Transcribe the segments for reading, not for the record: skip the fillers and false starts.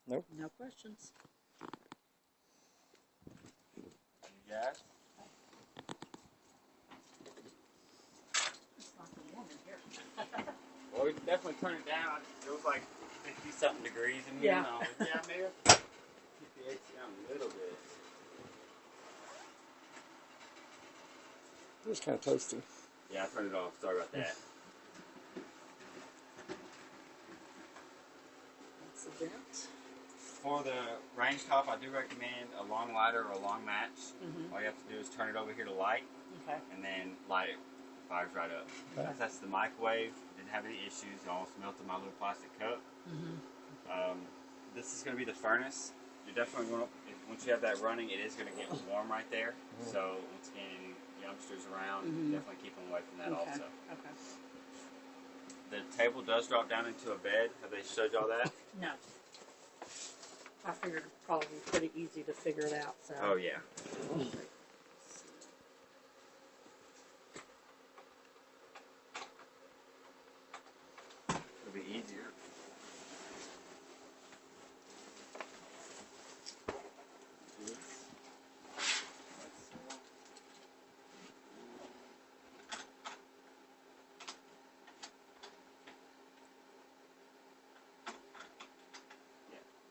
Nope. No questions. Yes. It's not the warm in here. Well, we can definitely turn it down. It was like 50-something degrees in here. Yeah. Yeah, maybe keep the AC down a little bit. It was kind of toasty. Yeah, I turned it off. Sorry about that. That's the vent. For the range top, I do recommend a long lighter or a long match. All you have to do is turn it over here to light, and then light it. Fires right up. Okay. That's the microwave. Didn't have any issues. It almost melted my little plastic cup. This is going to be the furnace. You're definitely going to, once you have that running, it is going to get warm right there. So once again, any youngsters around, definitely keep them away from that also. Okay. The table does drop down into a bed. Have they showed y'all that? No. I figured it'd probably be pretty easy to figure it out. So. Oh yeah. It'll be easier.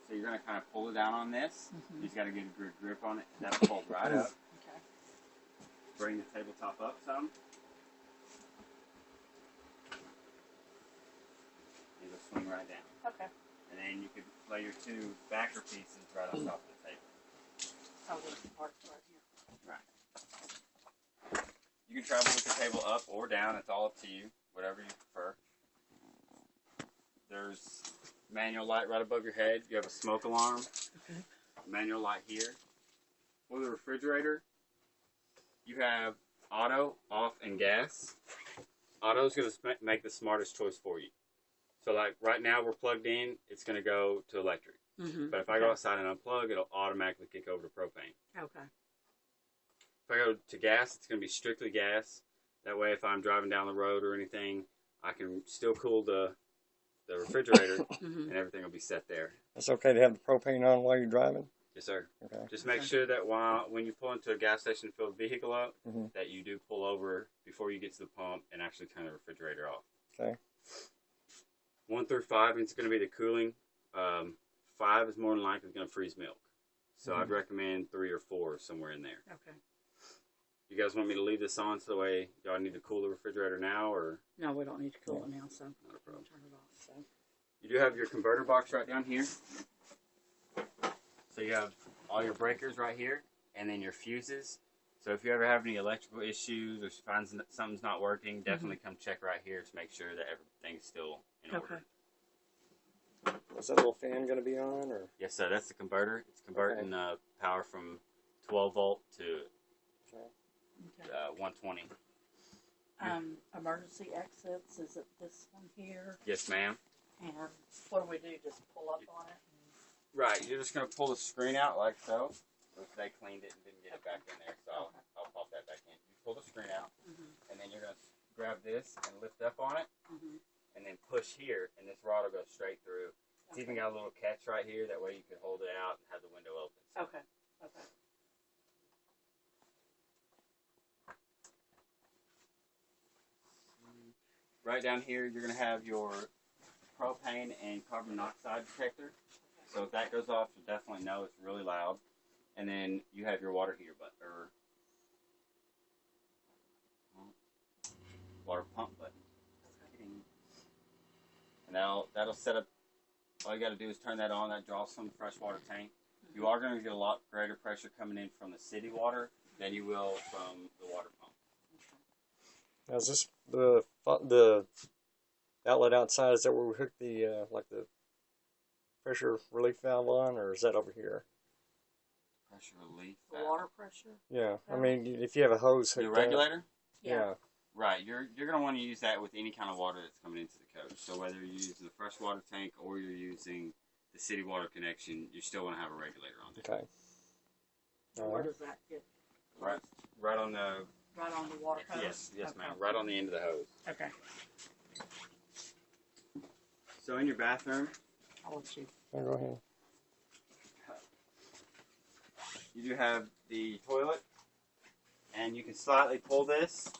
So you're going to kind of pull it down on this. You just got to get a good grip on it. That'll fold right up. Okay. Bring the tabletop up some. It'll swing right down. Okay. And then you could lay your two backer pieces right on top of the table. Oh, there's the parts right here. Right. You can travel with the table up or down. It's all up to you. Whatever you prefer. There's manual light right above your head. You have a smoke alarm. Okay. Manual light here. For the refrigerator, you have auto, off, and gas. Auto is going to make the smartest choice for you. So like right now we're plugged in, it's going to go to electric. But if I go outside and unplug, it'll automatically kick over to propane. Okay. If I go to gas, it's going to be strictly gas. That way if I'm driving down the road or anything, I can still cool the refrigerator and everything will be set there. It's okay to have the propane on while you're driving? Yes, sir. Okay. Just make sure that when you pull into a gas station to fill the vehicle up, that you do pull over before you get to the pump and actually turn the refrigerator off. Okay. 1 through 5 is going to be the cooling. 5 is more than likely going to freeze milk. So I'd recommend 3 or 4 somewhere in there. Okay. You guys want me to leave this on so the way y'all need to cool the refrigerator now, or? No, we don't need to cool it now, so Not a problem. turn it off. So. You do have your converter box right down here. So you have all your breakers right here, and then your fuses. So if you ever have any electrical issues or find something's not working, definitely come check right here to make sure that everything's still in order. Is that little fan going to be on, or? Yes, sir. That's the converter. It's converting power from 12 volt to 120. Emergency exits, is it this one here? Yes, ma'am. And what do we do? Just pull up on it? Right. You're just going to pull the screen out like so. They cleaned it and didn't get it back in there, so I'll pop that back in. You pull the screen out, and then you're going to grab this and lift up on it, and then push here, and this rod will go straight through. It's even got a little catch right here. That way you can hold it out and have the window open. Okay. Okay. Right down here, you're going to have your propane and carbon monoxide detector. So if that goes off, you'll definitely know it's really loud. And then you have your water heater button, or water pump button. And that'll set up. All you got to do is turn that on. That draws from the freshwater tank. You are going to get a lot greater pressure coming in from the city water than you will from the water pump. Now, is this the outlet outside? Is that where we hook the like the pressure relief valve on, or is that over here? Pressure relief. The water pressure? Yeah, I mean, if you have a hose hooked The regulator? Yeah. Right, you're going to want to use that with any kind of water that's coming into the coach. So whether you're using the freshwater tank or you're using the city water connection, you still want to have a regulator on there. Okay. So where does that get? Right on the... Right on the water hose? Yes, ma'am. Right on the end of the hose. Okay. So in your bathroom, I'll let you. Go ahead. You do have the toilet, and you can slightly pull this,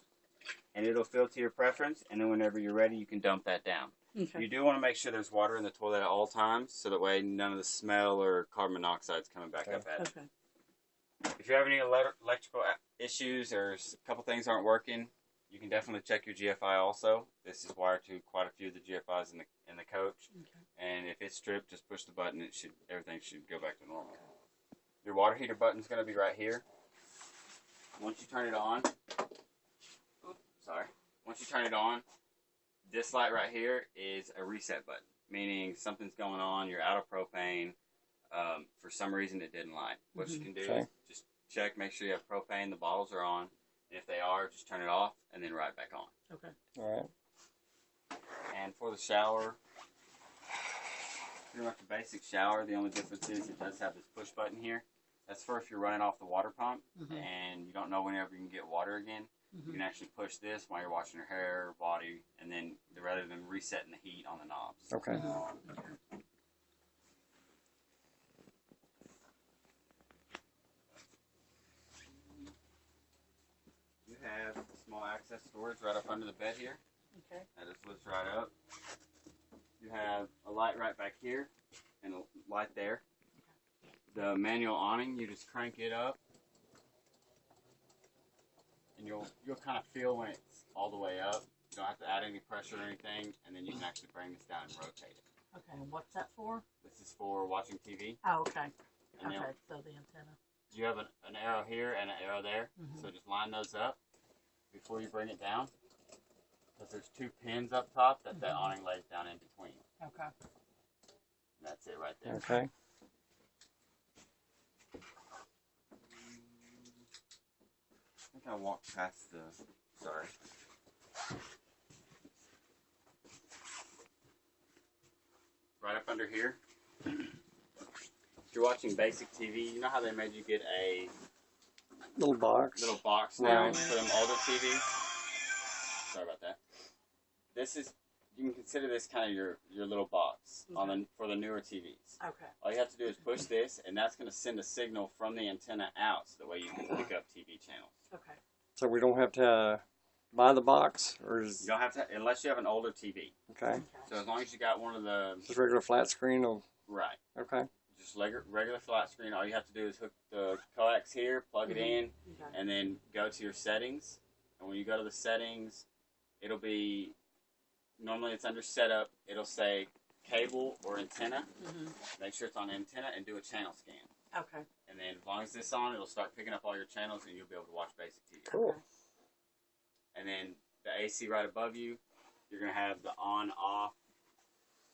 and it'll fill to your preference, and then whenever you're ready, you can dump that down. Okay. You do want to make sure there's water in the toilet at all times, so that way none of the smell or carbon monoxide is coming back up at it. Okay. If you have any electrical issues or a couple things aren't working, you can definitely check your GFI also. This is wired to quite a few of the GFIs in the coach, and if it's stripped, just push the button. Everything should go back to normal. Your water heater button is going to be right here. Once you turn it on, once you turn it on, this light right here is a reset button, meaning something's going on, you're out of propane, for some reason it didn't light. What you can do is just check, make sure you have propane, the bottles are on, and if they are, just turn it off and then right back on. Okay. All right. And for the shower, pretty much a basic shower. The only difference is it does have this push button here. That's for if you're running off the water pump and you don't know whenever you can get water again. You can actually push this while you're washing your hair, body, and then rather than resetting the heat on the knobs. Okay. You have small access storage right up under the bed here. Okay. That just lifts right up. You have a light right back here and a light there. The manual awning, you just crank it up, and you'll kind of feel when it's all the way up. You don't have to add any pressure or anything, and then you can actually bring this down and rotate it. Okay. And what's that for? This is for watching TV. Oh, okay. And Okay. So the antenna. you have an arrow here and an arrow there, so just line those up before you bring it down. Because there's two pins up top that that awning lays down in between. Okay. And that's it right there. Okay. I think I walked past the. Sorry. Right up under here. If you're watching basic TV, you know how they made you get a Little box. now Right. for them older TVs? Sorry about that. This is, you can consider this kind of your little box for the newer TVs. Okay. All you have to do is push this, and that's going to send a signal from the antenna out, so that way you can pick up TV channels. Okay. So we don't have to buy the box, or is You don't have to, unless you have an older TV. okay? So as long as you got one of the Just regular flat screen. Or, right, okay. just regular flat screen. All you have to do is hook the coax here, plug it in, Okay. and then go to your settings. And when you go to the settings, it'll be normally it's under setup. It'll say cable or antenna. Make sure it's on antenna and do a channel scan. Okay. And then as long as this is on, it'll start picking up all your channels, and you'll be able to watch basic TV. Cool. And then the AC right above you, you're going to have the on, off,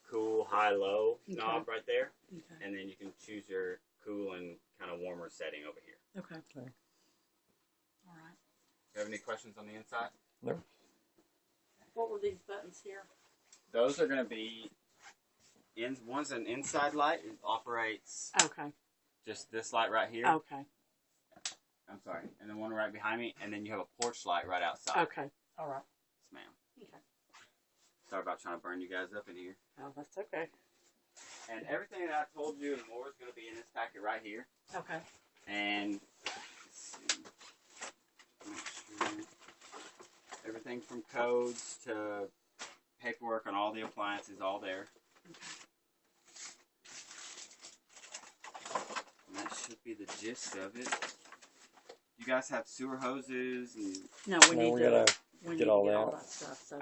cool, high, low knob right there. Okay. And then you can choose your cool and kind of warmer setting over here. Okay. Okay. All right. Do you have any questions on the inside? No. What were these buttons here? Those are going to be, one's an inside light. It operates Okay. just this light right here. Okay. I'm sorry. And then one right behind me. And then you have a porch light right outside. Okay. All right. Yes, ma'am. Okay. Sorry about trying to burn you guys up in here. Oh, that's okay. And everything that I told you and more is going to be in this packet right here. Okay. And let's see. Make sure. Everything from codes to paperwork on all the appliances, all there. And that should be the gist of it. You guys have sewer hoses and No, we No, need we to gotta we get need all to get that. all that stuff. So